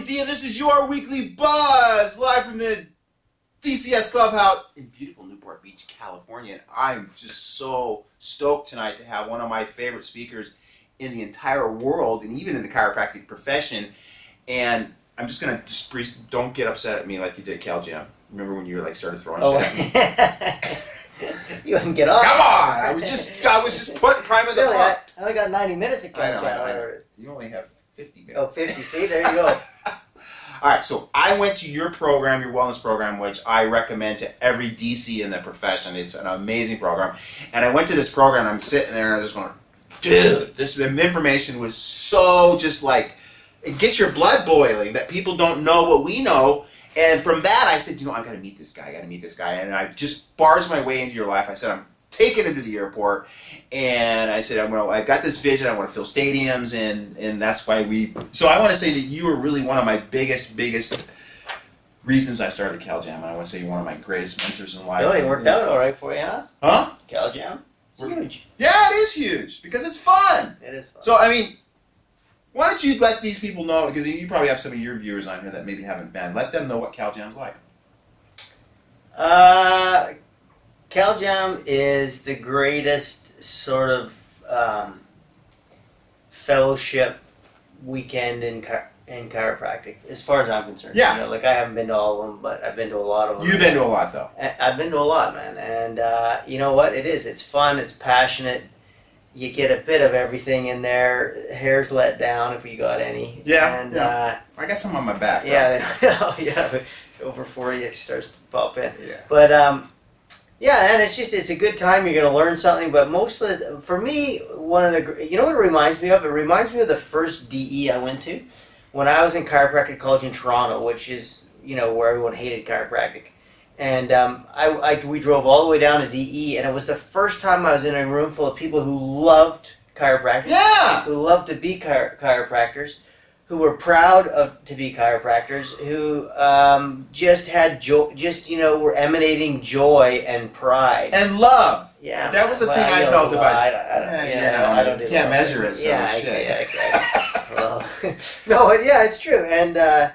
Tony D, and this is your Weekly Buzz, live from the DCS Clubhouse in beautiful Newport Beach, California. And I'm just so stoked tonight to have one of my favorite speakers in the entire world, and even in the chiropractic profession. And I'm just going to don't get upset at me like you did, Cal-Jam. Remember when you started throwing shit at me? You wouldn't get off. Come on! I was just putting prime of the really, pump. I only got 90 minutes of Cal-Jam. I know. You only have 50 minutes. Oh, 50. See, there you go. Alright, so I went to your program, your wellness program, which I recommend to every DC in the profession. It's an amazing program. And I went to this program, and I'm sitting there, and I'm just going, dude, this information was so just like, it gets your blood boiling that people don't know what we know. And from that, I said, I got to meet this guy. I got to meet this guy. And I just barged my way into your life. I said, I'm taking him to the airport. And I said, I've got this vision. I want to fill stadiums. And that's why so I want to say that you were really one of my biggest reasons I started Cal-Jam. And I want to say you're one of my greatest mentors in life. Really, it worked out all right for you, huh? Huh? Cal-Jam? It's huge. Yeah, it is huge because it's fun. It is fun. So, I mean, why don't you let these people know, because you probably have some of your viewers on here that maybe haven't been. Let them know what Cal-Jam's like. Cal-Jam is the greatest sort of fellowship weekend in chiropractic, as far as I'm concerned. Yeah. I haven't been to all of them, but I've been to a lot of them. You've been to a lot, though. I've been to a lot, man. And you know what? It is. It's fun. It's passionate. You get a bit of everything in there. Hair's let down if you got any. Yeah. And I got some on my back. Yeah. Yeah. Over 40, it starts to pop in. Yeah. But yeah, and it's a good time. You're going to learn something. But for me, one of the what it reminds me of? It reminds me of the first DE I went to when I was in chiropractic college in Toronto, which is where everyone hated chiropractic. And we drove all the way down to DE, and it was the first time I was in a room full of people who loved chiropractic, Yeah! who loved to be chiropractors, who were proud to be chiropractors, who just had joy, were emanating joy and pride. And love. Yeah. That was the thing I felt about it. I don't you can't measure it, so yeah, shit. Yeah, exactly. Well, no, but yeah, it's true. And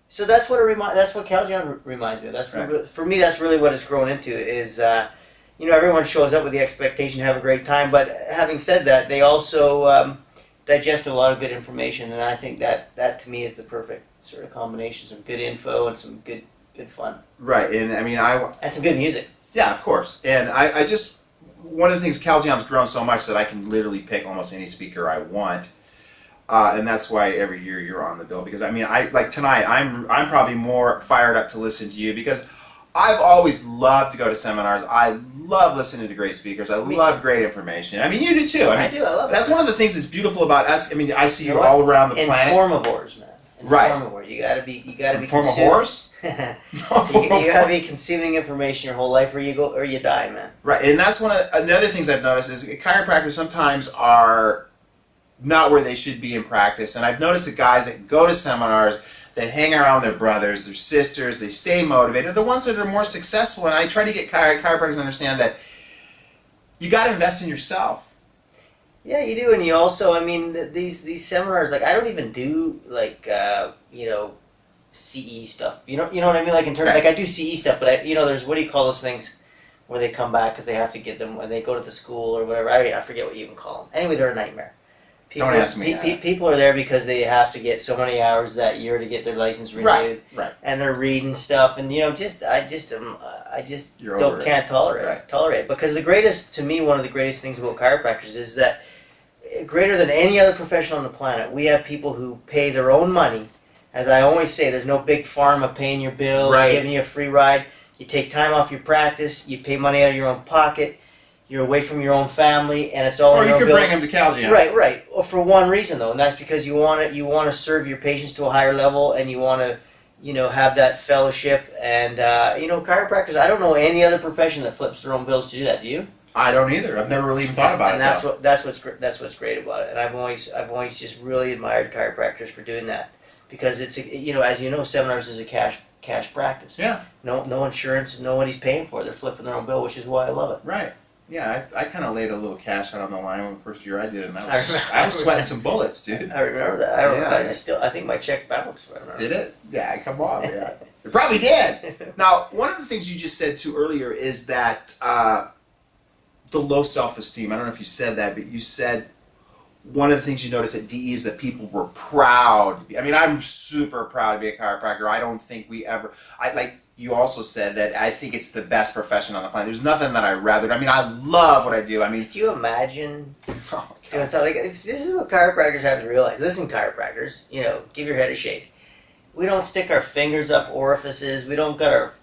so that's what that's what Cal-Jam reminds me of. That's right. For me, that's really what it's grown into. Is everyone shows up with the expectation to have a great time, but having said that, they also digest a lot of good information, and I think that to me is the perfect sort of combination: some good info and some good fun. Right, and I mean and some good music. Yeah, of course. And I just one of the things, Cal-Jam's grown so much that I can literally pick almost any speaker I want. And that's why every year you're on the bill, because I mean, like tonight, I'm probably more fired up to listen to you because I've always loved to go to seminars. I love listening to great speakers. I love great information. I mean, you do too. I do. I love it. That's one of the things that's beautiful about us. I mean, I see you all around the planet. Informivores, man. Right. Informivores. You gotta be Informivores? You gotta be consuming information your whole life, or you die, man. Right, and that's one of the other things I've noticed is chiropractors sometimes are not where they should be in practice. And I've noticed that guys that go to seminars, that hang around their brothers, their sisters, they stay motivated, are the ones that are more successful. And I try to get chiropractors to understand that you got to invest in yourself. Yeah, you do. And you also, I mean, these seminars, I don't even do CE stuff. You know what I mean? Like in terms, I do CE stuff, but there's, what do you call those things where they come back because they have to get them when they go to the school or whatever. I forget what you even call them. Anyway, they're a nightmare. Don't ask me. People are there because they have to get so many hours that year to get their license renewed. Right. And they're reading stuff, and I just can't tolerate it. Because to me, one of the greatest things about chiropractors is that greater than any other profession on the planet, we have people who pay their own money. As I always say, there's no big pharma paying your bill, or giving you a free ride. You take time off your practice, you pay money out of your own pocket. You're away from your own family, and it's all. Or you could bring them to Cal-Jam. Right. Or for one reason though, and that's because you want to serve your patients to a higher level, and you want to, have that fellowship. And chiropractors. I don't know any other profession that flips their own bills to do that. Do you? I don't either. I've never really even thought about it. And that's what's great about it. And I've always just really admired chiropractors for doing that, because it's as you know, seminars is a cash practice. Yeah. No insurance. Nobody's paying for it. They're flipping their own bill, which is why I love it. Right. Yeah, I kind of laid a little cash out on the line the first year I did it, and I was sweating some bullets, dude. I remember that. I think my check bounced. I remember. Did it? Yeah, come on, yeah. It probably did. Now, one of the things you just said too earlier is that the low self-esteem. I don't know if you said that, but you said one of the things you noticed at DE is that people were proud to be. I mean, I'm super proud to be a chiropractor. I don't think we ever. You also said that I think it's the best profession on the planet. There's nothing that I rather. I mean, I love what I do. I mean, could you imagine doing something like this? Is what chiropractors have to realize. Listen, chiropractors, give your head a shake. We don't stick our fingers up orifices. We don't got our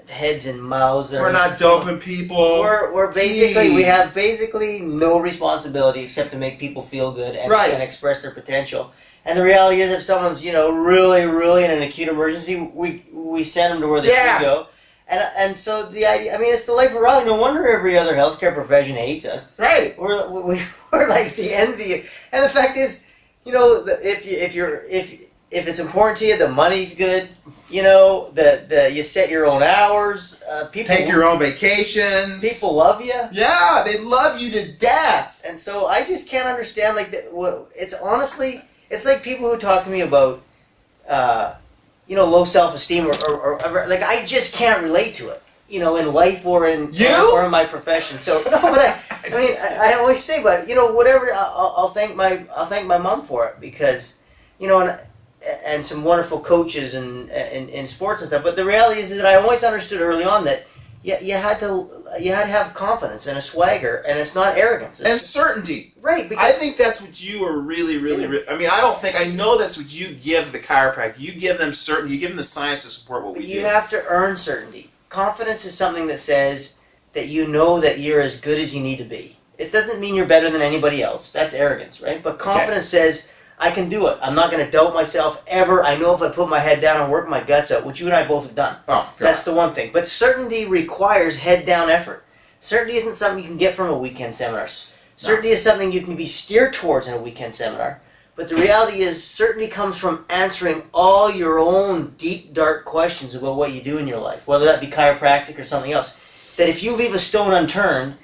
heads and mouths. We're not doping people. We're basically we have basically no responsibility except to make people feel good and express their potential. And the reality is, if someone's really in an acute emergency, we send them to where they should go. And so the idea, I mean, it's the life of Raleigh. No wonder every other healthcare profession hates us. Right. We're like the envy. And the fact is, if it's important to you, the money's good. You set your own hours. People take your own vacations. People love you. Yeah, they love you to death. And so I just can't understand. It's honestly, it's like people who talk to me about, low self-esteem or I just can't relate to it. In life or in my profession. So no, but I always say, but whatever. I'll thank my mom for it because and some wonderful coaches in sports and stuff. But the reality is that I always understood early on that you had to have confidence and a swagger, and it's not arrogance. And certainty. Right. Because I think that's what you are really. I mean, I know that's what you give the chiropractor. You give them certainty. You give them the science to support what we do. You have to earn certainty. Confidence is something that says that you know that you're as good as you need to be. It doesn't mean you're better than anybody else. That's arrogance, right? But confidence says, I can do it. I'm not going to doubt myself ever. I know if I put my head down and work my guts out, which you and I both have done. Oh, God. That's the one thing. But certainty requires head-down effort. Certainty isn't something you can get from a weekend seminar. Certainty is something you can be steered towards in a weekend seminar. But the reality is, certainty comes from answering all your own deep, dark questions about what you do in your life, whether that be chiropractic or something else. That if you leave a stone unturned,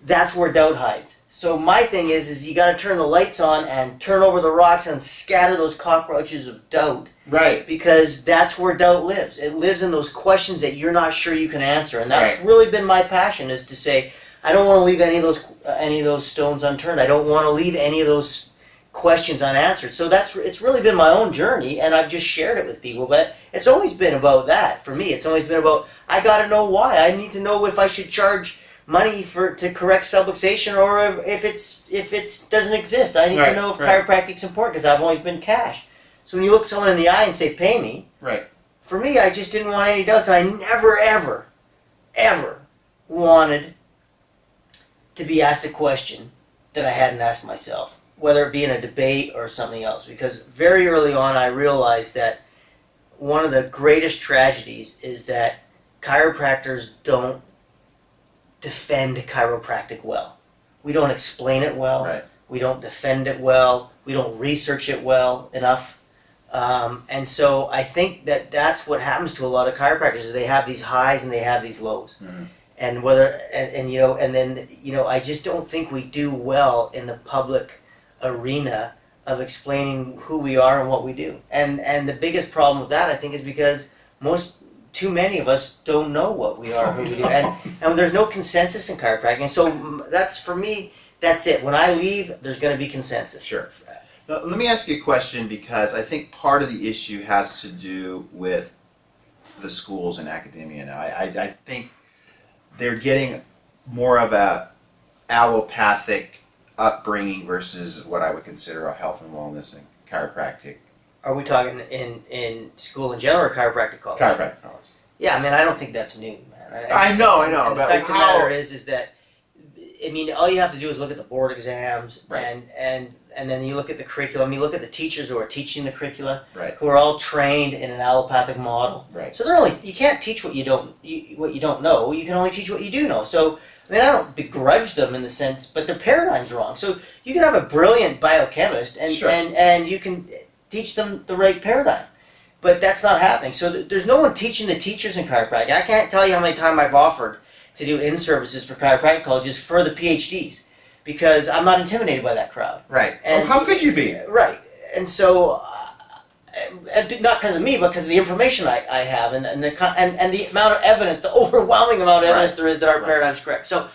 that's where doubt hides. So my thing is you got to turn the lights on and turn over the rocks and scatter those cockroaches of doubt. Right. Because that's where doubt lives. It lives in those questions that you're not sure you can answer. And that's really been my passion, is to say, I don't want to leave any of those stones unturned. I don't want to leave any of those questions unanswered. So it's really been my own journey, and I've just shared it with people. But it's always been about that for me. It's always been about, I got to know why. I need to know if I should charge money to correct subluxation, or if it doesn't exist. I need to know if chiropractic's important, because I've always been cash. So when you look someone in the eye and say, pay me, for me, I just didn't want any doubts. And I never, ever, ever wanted to be asked a question that I hadn't asked myself, whether it be in a debate or something else. Because very early on, I realized that one of the greatest tragedies is that chiropractors don't defend chiropractic well. We don't explain it well. We don't defend it well. We don't research it well enough. And so I think that that's what happens to a lot of chiropractors. Is they have these highs and they have these lows. And I just don't think we do well in the public arena of explaining who we are and what we do. And the biggest problem with that, I think, is because too many of us don't know what we are, who we do, and there's no consensus in chiropractic. And so that's, for me, that's it. When I leave, there's going to be consensus. Sure. Now, let me ask you a question, because I think part of the issue has to do with the schools and academia now. I think they're getting more of a allopathic upbringing versus what I would consider a health and wellness and chiropractic. Are we talking in school in general or chiropractic college? Chiropractic college. Yeah, I mean, I don't think that's new, man. I know. And the fact of the matter is that, I mean, all you have to do is look at the board exams, and then you look at the curriculum. You look at the teachers who are teaching the curricula, who are all trained in an allopathic model. So you can't teach what you don't know. You can only teach what you do know. So I mean, I don't begrudge them in the sense, but their paradigm's wrong. So you can have a brilliant biochemist, and you can teach them the right paradigm. But that's not happening. So there's no one teaching the teachers in chiropractic. I can't tell you how many times I've offered to do in-services for chiropractic colleges for the PhDs, because I'm not intimidated by that crowd. Right. And how could you be? Right. And so, not because of me, but because of the information I have, and the amount of evidence, the overwhelming amount of evidence there is that our paradigm's correct. So,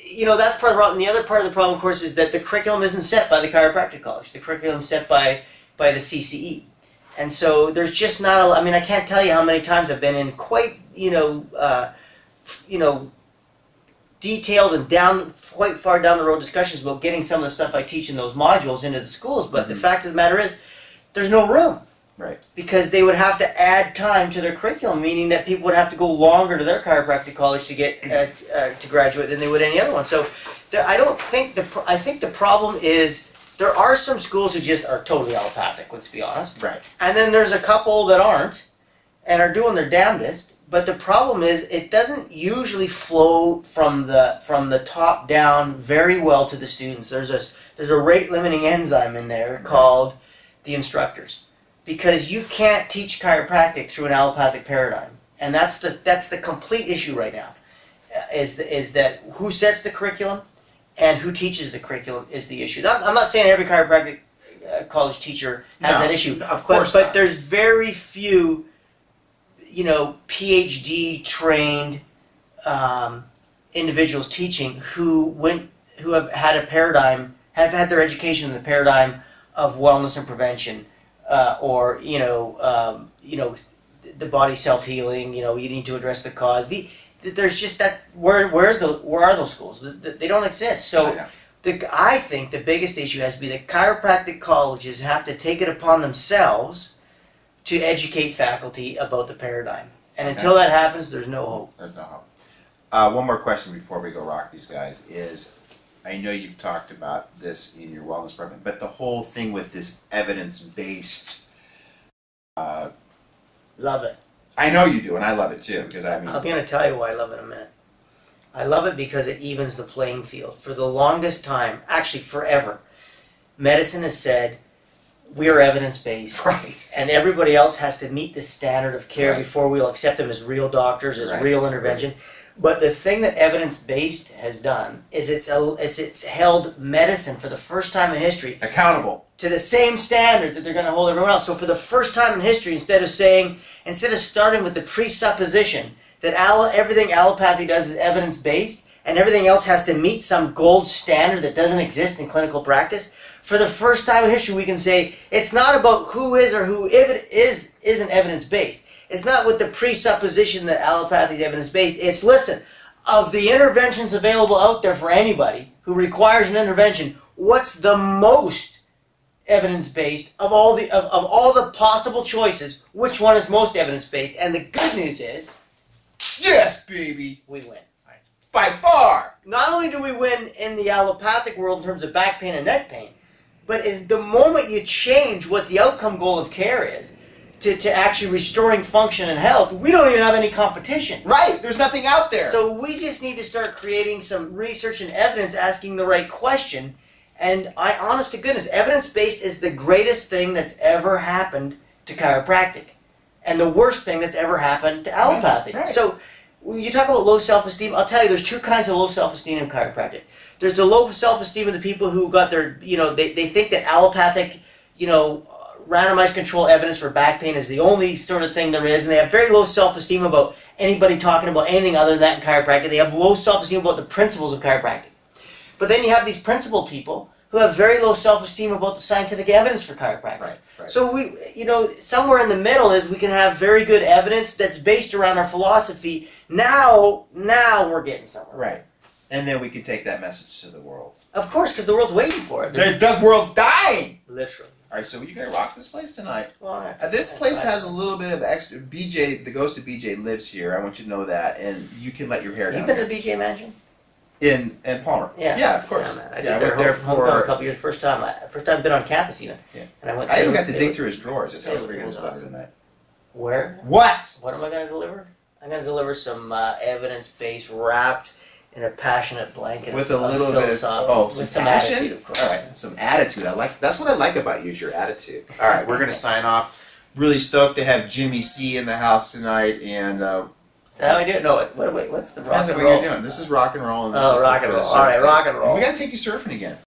that's part of the problem. And the other part of the problem, of course, is that the curriculum isn't set by the chiropractic college. The curriculum is set by the CCE. And so there's just not a, I mean, I can't tell you how many times I've been in quite, detailed and quite far down the road discussions about getting some of the stuff I teach in those modules into the schools. But the fact of the matter is, there's no room. Right. Because they would have to add time to their curriculum, meaning that people would have to go longer to their chiropractic college to get to graduate than they would any other one. So I think the problem is there are some schools who just are totally allopathic, let's be honest. Right. And then there's a couple that aren't and are doing their damnedest. But the problem is it doesn't usually flow from the top down very well to the students. There's a rate limiting enzyme in there called the instructors. Because you can't teach chiropractic through an allopathic paradigm, and that's the complete issue right now. Is that who sets the curriculum, and who teaches the curriculum is the issue. I'm not saying every chiropractic college teacher has that issue, of course, but there's very few, PhD trained individuals teaching who have had a paradigm, have had their education in the paradigm of wellness and prevention. Or the body self-healing. You need to address the cause. There's just that. Where are those schools? They don't exist. So I think the biggest issue has to be that chiropractic colleges have to take it upon themselves to educate faculty about the paradigm. And until that happens, there's no hope. There's no hope. One more question before we go rock these guys is, I know you've talked about this in your wellness program, but the whole thing with this evidence-based... love it. I know you do, and I love it too, because I'm going to tell you why I love it in a minute. I love it because it evens the playing field. For the longest time, actually forever, medicine has said, we are evidence-based. Right. And everybody else has to meet this standard of care before we'll accept them as real doctors, as real intervention. Right. But the thing that evidence-based has done is it's held medicine for the first time in history accountable to the same standard that they're going to hold everyone else. So for the first time in history, instead of starting with the presupposition that everything allopathy does is evidence-based and everything else has to meet some gold standard that doesn't exist in clinical practice, for the first time in history we can say it's not about who is or who isn't evidence-based. It's not with the presupposition that allopathy is evidence-based. It's, listen, of the interventions available out there for anybody who requires an intervention, what's the most evidence-based of all the possible choices? Which one is most evidence-based? And the good news is, yes, baby, we win. By far. Not only do we win in the allopathic world in terms of back pain and neck pain, but is the moment you change what the outcome goal of care is, to actually restoring function and health, we don't even have any competition. Right, there's nothing out there. So we just need to start creating some research and evidence asking the right question. And honest to goodness, evidence-based is the greatest thing that's ever happened to chiropractic. And the worst thing that's ever happened to allopathy. Right. So when you talk about low self-esteem, I'll tell you there's two kinds of low self-esteem in chiropractic. There's the low self-esteem of the people who got their, they think that allopathic, randomized control evidence for back pain is the only sort of thing there is, and they have very low self-esteem about anybody talking about anything other than that in chiropractic. They have low self-esteem about the principles of chiropractic. But then you have these principled people who have very low self-esteem about the scientific evidence for chiropractic. Right. So we, somewhere in the middle is we can have very good evidence that's based around our philosophy. Now we're getting somewhere. Right. And then we can take that message to the world. Of course, because the world's waiting for it. The world's dying! Literally. All right, so you gonna rock this place tonight. Well, this place has a little bit of extra. BJ, the ghost of BJ, lives here. I want you to know that, and you can let your hair down. You've been to the BJ Mansion? In Palmer. Yeah, of course. Yeah, man. I went there for a couple years. First time I've been on campus even. Yeah. And I went. I even got to dig through his drawers. It sounds like awesome. tonight. Where? What? What am I going to deliver? I'm going to deliver some evidence-based, wrapped in a passionate blanket with of a little bit of some passion? attitude, of course. All right, some attitude. That's what I like about you, is your attitude. All right, we're going to sign off. Really stoked to have Jimmy C in the house tonight, and Is that how we do it? No, what's the rock Depends and on roll? what you're doing. This is rock and roll. And this Oh, is rock and for the roll. All right, surf rock days. and roll. We gotta take you surfing again.